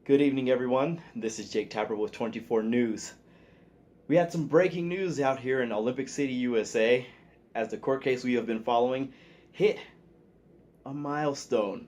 Good evening, everyone. This is Jake Tapper with 24 News. We had some breaking news out here in Olympic City, USA, as the court case we have been following hit a milestone.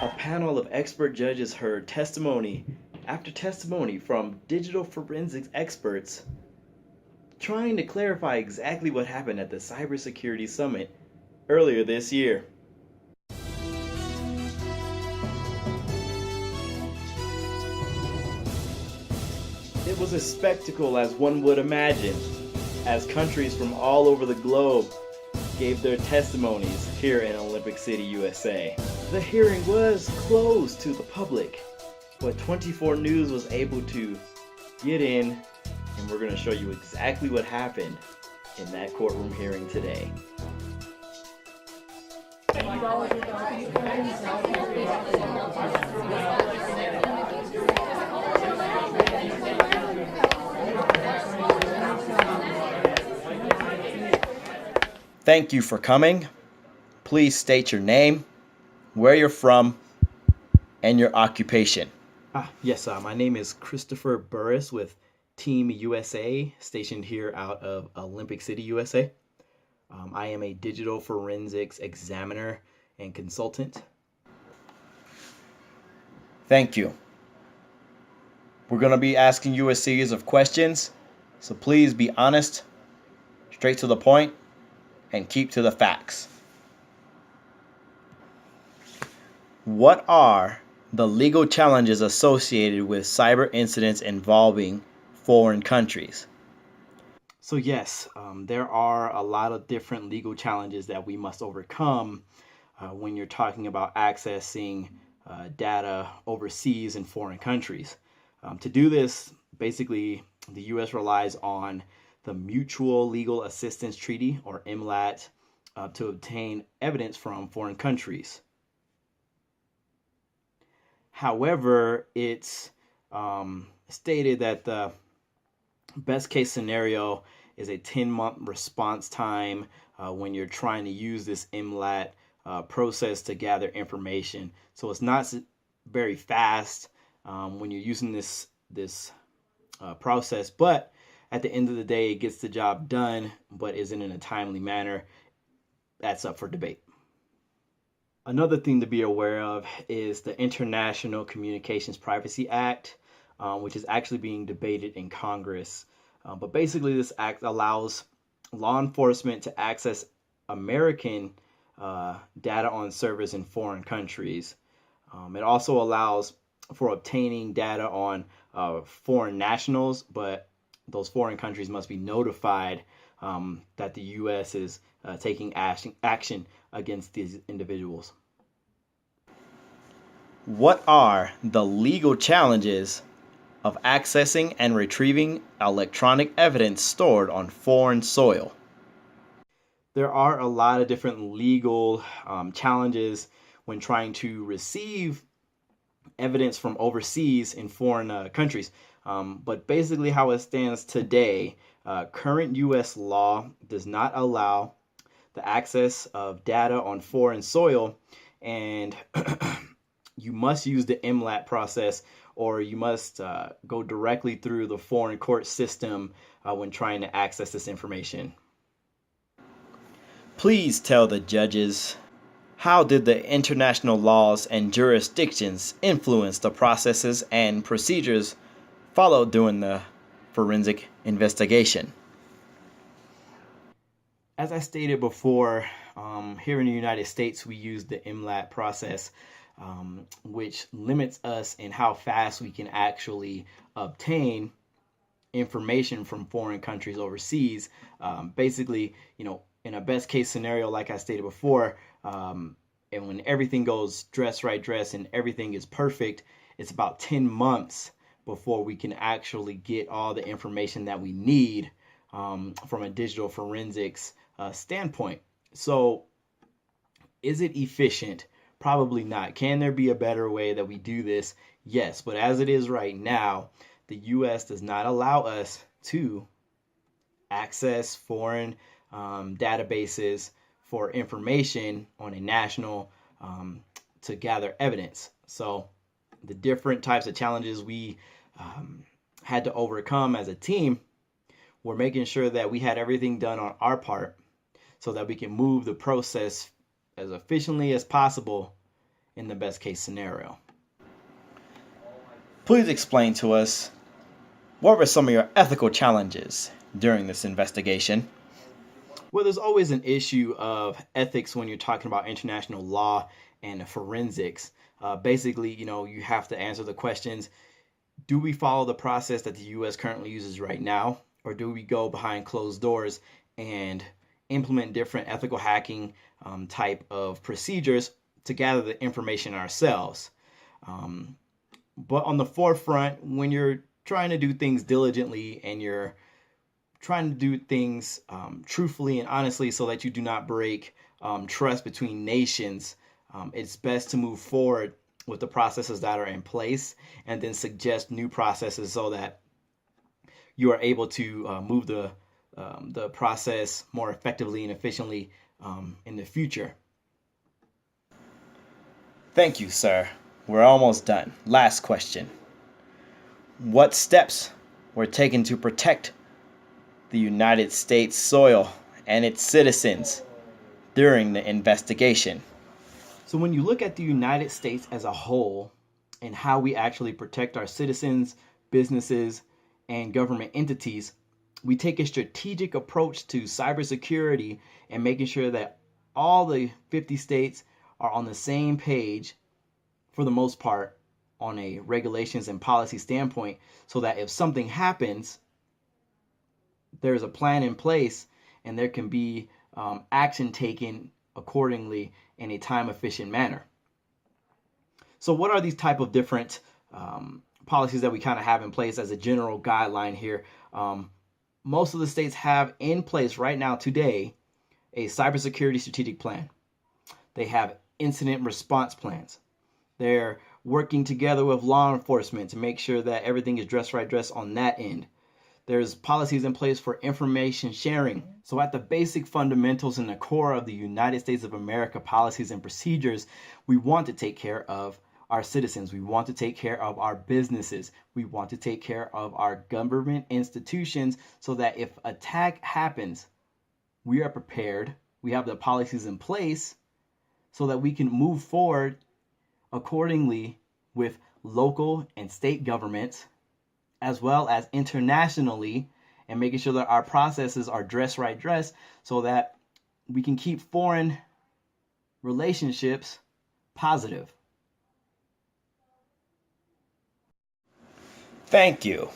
A panel of expert judges heard testimony after testimony from digital forensics experts trying to clarify exactly what happened at the Cybersecurity Summit earlier this year. It was a spectacle, as one would imagine, as countries from all over the globe gave their testimonies here in Olympic City, USA. The hearing was closed to the public, but 24 News was able to get in, and we're going to show you exactly what happened in that courtroom hearing today. Thank you for coming. Please state your name, where you're from, and your occupation. Yes, my name is Christopher Burris with Team USA, stationed here out of Olympic City, USA. I am a digital forensics examiner and consultant. Thank you. We're going to be asking you a series of questions, so please be honest, straight to the point, and keep to the facts. What are the legal challenges associated with cyber incidents involving foreign countries? So yes, there are a lot of different legal challenges that we must overcome when you're talking about accessing data overseas in foreign countries. To do this, basically, the U.S. relies on the Mutual Legal Assistance Treaty, or MLAT, to obtain evidence from foreign countries. However, it's stated that the best case scenario is a 10-month response time when you're trying to use this MLAT process to gather information. So it's not very fast when you're using this process, but at the end of the day, it gets the job done, but isn't in a timely manner. That's up for debate. Another thing to be aware of is the International Communications Privacy Act, which is actually being debated in Congress. But basically, this act allows law enforcement to access American data on servers in foreign countries. It also allows for obtaining data on foreign nationals, but those foreign countries must be notified that the U.S. is taking action against these individuals. What are the legal challenges of accessing and retrieving electronic evidence stored on foreign soil? There are a lot of different legal challenges when trying to receive evidence from overseas in foreign countries. But basically how it stands today, current U.S. law does not allow the access of data on foreign soil, and you must use the MLAT process, or you must go directly through the foreign court system when trying to access this information. Please tell the judges, how did the international laws and jurisdictions influence the processes and procedures followed during the forensic investigation? As I stated before, here in the United States, we use the MLAT process, which limits us in how fast we can actually obtain information from foreign countries overseas. Basically, in a best case scenario, like I stated before, And when everything goes dress right dress and everything is perfect, it's about 10 months before we can actually get all the information that we need from a digital forensics standpoint. So is it efficient? Probably not. Can there be a better way that we do this? Yes, but as it is right now, the US does not allow us to access foreign databases for information on a national to gather evidence. So the different types of challenges we had to overcome as a team were making sure that we had everything done on our part so that we can move the process as efficiently as possible in the best case scenario. Please explain to us, what were some of your ethical challenges during this investigation? Well, there's always an issue of ethics when you're talking about international law and forensics. Basically, you have to answer the questions, do we follow the process that the U.S. currently uses right now, or do we go behind closed doors and implement different ethical hacking type of procedures to gather the information ourselves? But on the forefront, when you're trying to do things diligently and you're trying to do things truthfully and honestly so that you do not break trust between nations, it's best to move forward with the processes that are in place and then suggest new processes so that you are able to move the process more effectively and efficiently in the future. Thank you, sir. We're almost done. Last question. What steps were taken to protect the United States soil and its citizens during the investigation? So when you look at the United States as a whole and how we actually protect our citizens, businesses, and government entities, we take a strategic approach to cybersecurity and making sure that all the 50 states are on the same page for the most part on a regulations and policy standpoint, so that if something happens, there's a plan in place and there can be action taken accordingly in a time efficient manner. So what are these type of different policies that we kind of have in place as a general guideline here? Most of the states have in place right now today a cybersecurity strategic plan. They have incident response plans. They're working together with law enforcement to make sure that everything is dress right dress on that end. There's policies in place for information sharing. So at the basic fundamentals and the core of the United States of America policies and procedures, we want to take care of our citizens. We want to take care of our businesses. We want to take care of our government institutions so that if attack happens, we are prepared. We have the policies in place so that we can move forward accordingly with local and state governments, as well as internationally, and making sure that our processes are dress right dress so that we can keep foreign relationships positive. Thank you.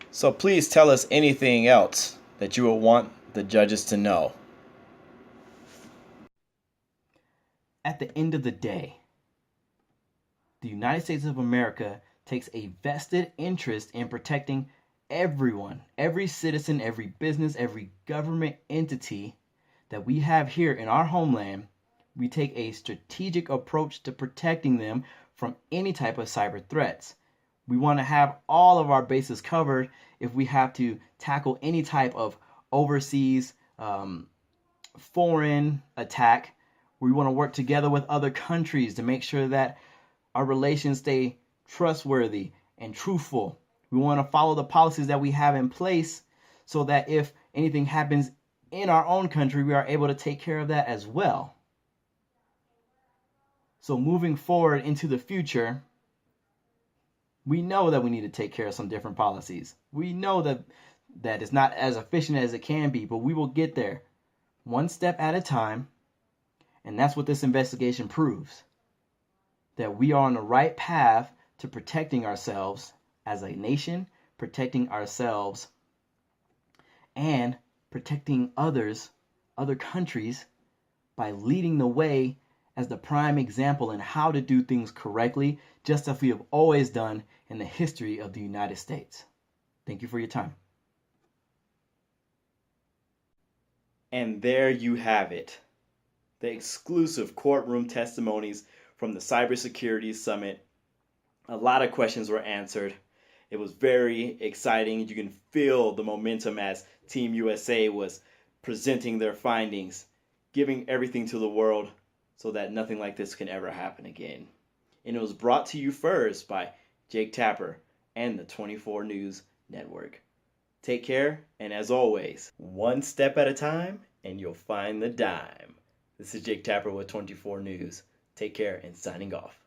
So please tell us anything else that you will want the judges to know. At the end of the day, the United States of America takes a vested interest in protecting everyone, every citizen, every business, every government entity that we have here in our homeland. We take a strategic approach to protecting them from any type of cyber threats. We want to have all of our bases covered if we have to tackle any type of overseas foreign attack. We want to work together with other countries to make sure that our relations stay trustworthy and truthful. We want to follow the policies that we have in place so that if anything happens in our own country, we are able to take care of that as well. So moving forward into the future, we know that we need to take care of some different policies. We know that it's not as efficient as it can be, but we will get there one step at a time. And that's what this investigation proves. That we are on the right path to protecting ourselves as a nation, protecting ourselves, and protecting others, other countries, by leading the way as the prime example in how to do things correctly, just as we have always done in the history of the United States. Thank you for your time. And there you have it, the exclusive courtroom testimonies from the Cybersecurity Summit. A lot of questions were answered. It was very exciting. You can feel the momentum as Team USA was presenting their findings, giving everything to the world so that nothing like this can ever happen again. And it was brought to you first by Jake Tapper and the 24 News Network. Take care, and as always, one step at a time, and you'll find the dime. This is Jake Tapper with 24 News. Take care, and signing off.